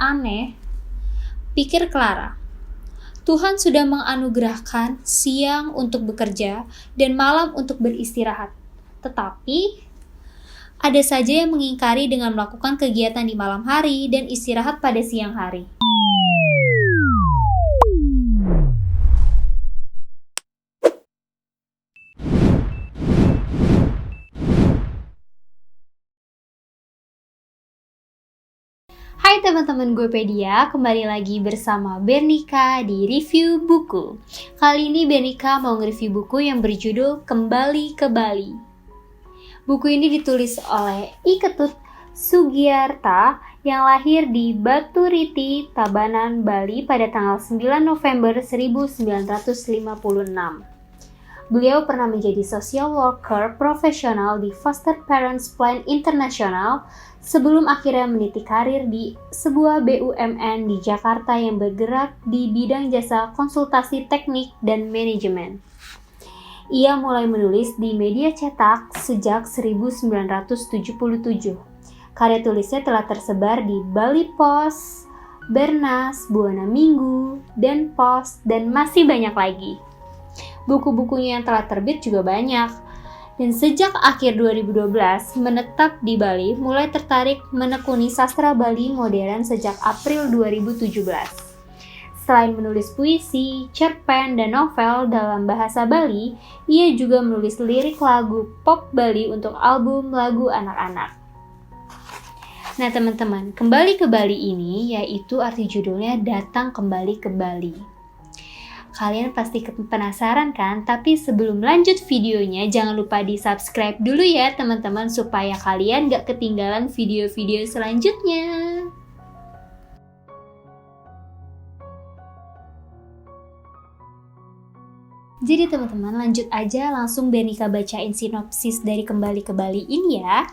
aneh, pikir Clara. Tuhan sudah menganugerahkan siang untuk bekerja dan malam untuk beristirahat. Tetapi, ada saja yang mengingkari dengan melakukan kegiatan di malam hari dan istirahat pada siang hari. Hai teman-teman Gopedia, kembali lagi bersama Bernika di review buku. Kali ini Bernika mau nge-review buku yang berjudul Kembali ke Bali. Buku ini ditulis oleh I Ketut Sugiarta yang lahir di Baturiti, Tabanan, Bali pada tanggal 9 November 1956. Beliau pernah menjadi social worker profesional di Foster Parents Plan International sebelum akhirnya meniti karir di sebuah BUMN di Jakarta yang bergerak di bidang jasa konsultasi teknik dan manajemen. Ia mulai menulis di media cetak sejak 1977. Karya tulisnya telah tersebar di Bali Post, Bernas, Buana Minggu, Den Post, dan masih banyak lagi. Buku-bukunya yang telah terbit juga banyak. Dan sejak akhir 2012 menetap di Bali, mulai tertarik menekuni sastra Bali modern sejak April 2017. Selain menulis puisi, cerpen, dan novel dalam bahasa Bali, ia juga menulis lirik lagu pop Bali untuk album lagu anak-anak. Nah teman-teman, Kembali ke Bali ini yaitu arti judulnya Datang Kembali ke Bali. Kalian pasti penasaran kan? Tapi sebelum lanjut videonya, jangan lupa di subscribe dulu ya teman-teman supaya kalian gak ketinggalan video-video selanjutnya. Jadi teman-teman lanjut aja, langsung Bernika bacain sinopsis dari Kembali ke Bali ini ya.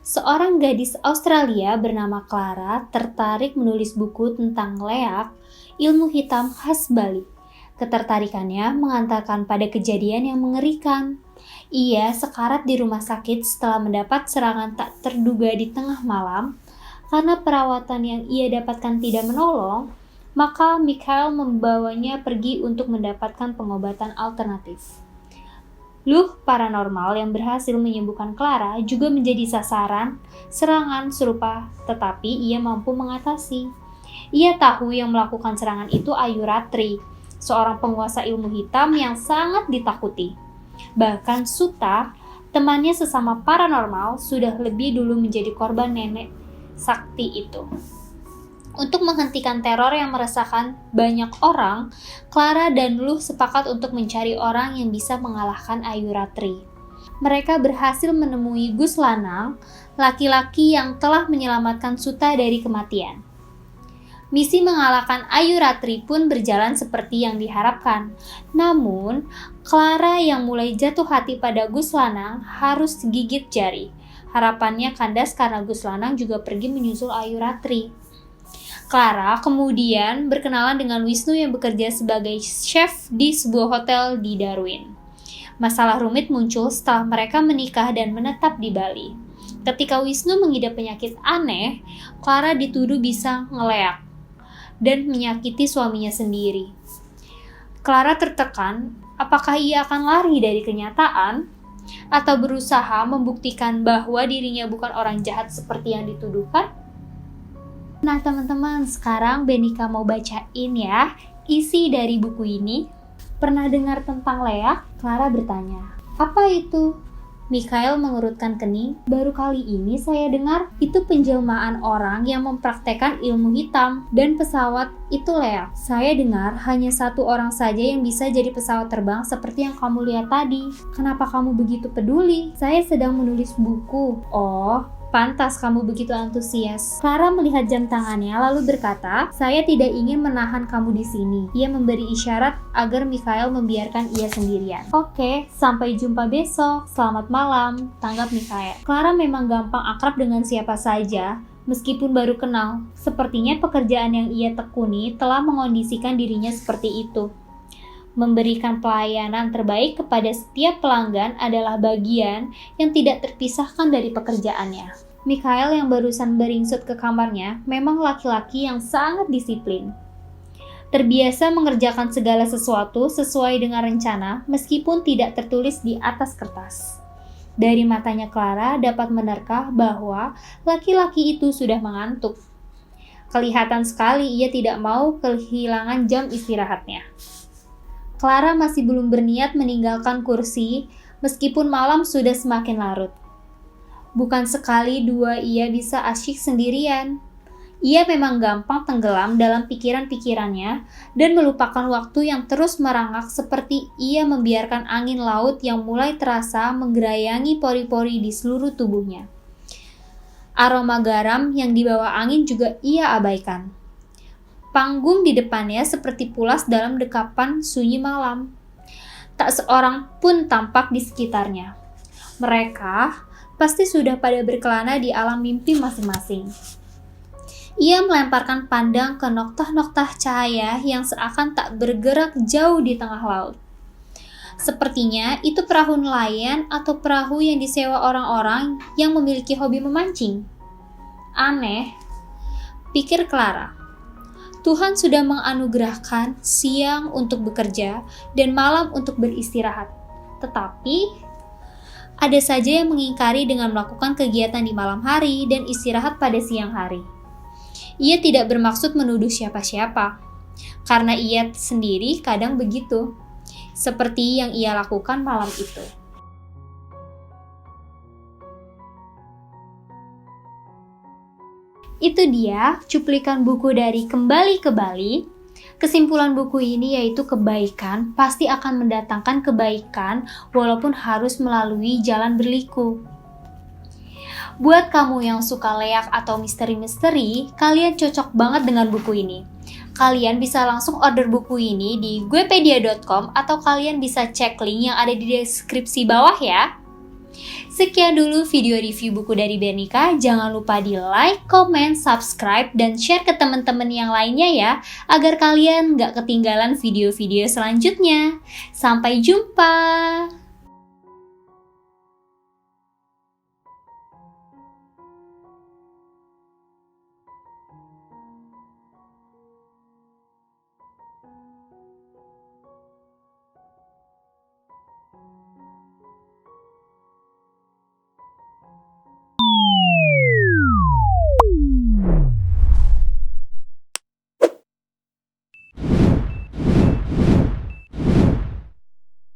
Seorang gadis Australia bernama Clara tertarik menulis buku tentang leak, ilmu hitam khas Bali. Ketertarikannya mengantarkan pada kejadian yang mengerikan. Ia sekarat di rumah sakit setelah mendapat serangan tak terduga di tengah malam. Karena perawatan yang ia dapatkan tidak menolong, maka Mikhail membawanya pergi untuk mendapatkan pengobatan alternatif. Luh paranormal yang berhasil menyembuhkan Clara juga menjadi sasaran serangan serupa, tetapi ia mampu mengatasi. Ia tahu yang melakukan serangan itu Ayu Ratri, seorang penguasa ilmu hitam yang sangat ditakuti. Bahkan Suta, temannya sesama paranormal, sudah lebih dulu menjadi korban nenek sakti itu. Untuk menghentikan teror yang meresahkan banyak orang, Clara dan Luh sepakat untuk mencari orang yang bisa mengalahkan Ayu Ratri. Mereka berhasil menemui Gus Lanang, laki-laki yang telah menyelamatkan Suta dari kematian. Misi mengalahkan Ayu Ratri pun berjalan seperti yang diharapkan. Namun, Clara yang mulai jatuh hati pada Gus Lanang harus gigit jari. Harapannya kandas karena Gus Lanang juga pergi menyusul Ayu Ratri. Clara kemudian berkenalan dengan Wisnu yang bekerja sebagai chef di sebuah hotel di Darwin. Masalah rumit muncul setelah mereka menikah dan menetap di Bali. Ketika Wisnu mengidap penyakit aneh, Clara dituduh bisa ngeleak dan menyakiti suaminya sendiri. Clara tertekan, apakah ia akan lari dari kenyataan atau berusaha membuktikan bahwa dirinya bukan orang jahat seperti yang dituduhkan? Nah teman-teman, sekarang Bernika mau bacain ya isi dari buku ini. Pernah dengar tentang leak? Clara bertanya. Apa itu? Mikhail mengurutkan kening. Baru kali ini saya dengar itu penjelmaan orang yang mempraktekkan ilmu hitam dan pesawat itu leak. Saya dengar hanya satu orang saja yang bisa jadi pesawat terbang seperti yang kamu lihat tadi. Kenapa kamu begitu peduli? Saya sedang menulis buku. Oh, pantas kamu begitu antusias. Clara melihat jam tangannya lalu berkata, saya tidak ingin menahan kamu di sini. Ia memberi isyarat agar Mikhail membiarkan ia sendirian. Oke, sampai jumpa besok. Selamat malam, tanggap Mikhail. Clara memang gampang akrab dengan siapa saja, meskipun baru kenal. Sepertinya pekerjaan yang ia tekuni telah mengondisikan dirinya seperti itu. Memberikan pelayanan terbaik kepada setiap pelanggan adalah bagian yang tidak terpisahkan dari pekerjaannya. Mikhail yang barusan beringsut ke kamarnya memang laki-laki yang sangat disiplin. Terbiasa mengerjakan segala sesuatu sesuai dengan rencana meskipun tidak tertulis di atas kertas. Dari matanya Clara dapat menerka bahwa laki-laki itu sudah mengantuk. Kelihatan sekali ia tidak mau kehilangan jam istirahatnya. Clara masih belum berniat meninggalkan kursi meskipun malam sudah semakin larut. Bukan sekali dua ia bisa asyik sendirian. Ia memang gampang tenggelam dalam pikiran-pikirannya dan melupakan waktu yang terus merangkak seperti ia membiarkan angin laut yang mulai terasa menggerayangi pori-pori di seluruh tubuhnya. Aroma garam yang dibawa angin juga ia abaikan. Panggung di depannya seperti pulas dalam dekapan sunyi malam. Tak seorang pun tampak di sekitarnya. Mereka pasti sudah pada berkelana di alam mimpi masing-masing. Ia melemparkan pandang ke noktah-noktah cahaya yang seakan tak bergerak jauh di tengah laut. Sepertinya itu perahu nelayan atau perahu yang disewa orang-orang yang memiliki hobi memancing. Aneh, pikir Clara. Tuhan sudah menganugerahkan siang untuk bekerja dan malam untuk beristirahat. Tetapi, ada saja yang mengingkari dengan melakukan kegiatan di malam hari dan istirahat pada siang hari. Ia tidak bermaksud menuduh siapa-siapa, karena ia sendiri kadang begitu, seperti yang ia lakukan malam itu. Itu dia cuplikan buku dari Kembali ke Bali. Kesimpulan buku ini yaitu kebaikan pasti akan mendatangkan kebaikan walaupun harus melalui jalan berliku. Buat kamu yang suka leak atau misteri-misteri, kalian cocok banget dengan buku ini. Kalian bisa langsung order buku ini di guepedia.com atau kalian bisa cek link yang ada di deskripsi bawah ya. Sekian dulu video review buku dari Bernika. Jangan lupa di like, comment, subscribe, dan share ke teman-teman yang lainnya ya, agar kalian gak ketinggalan video-video selanjutnya. Sampai jumpa!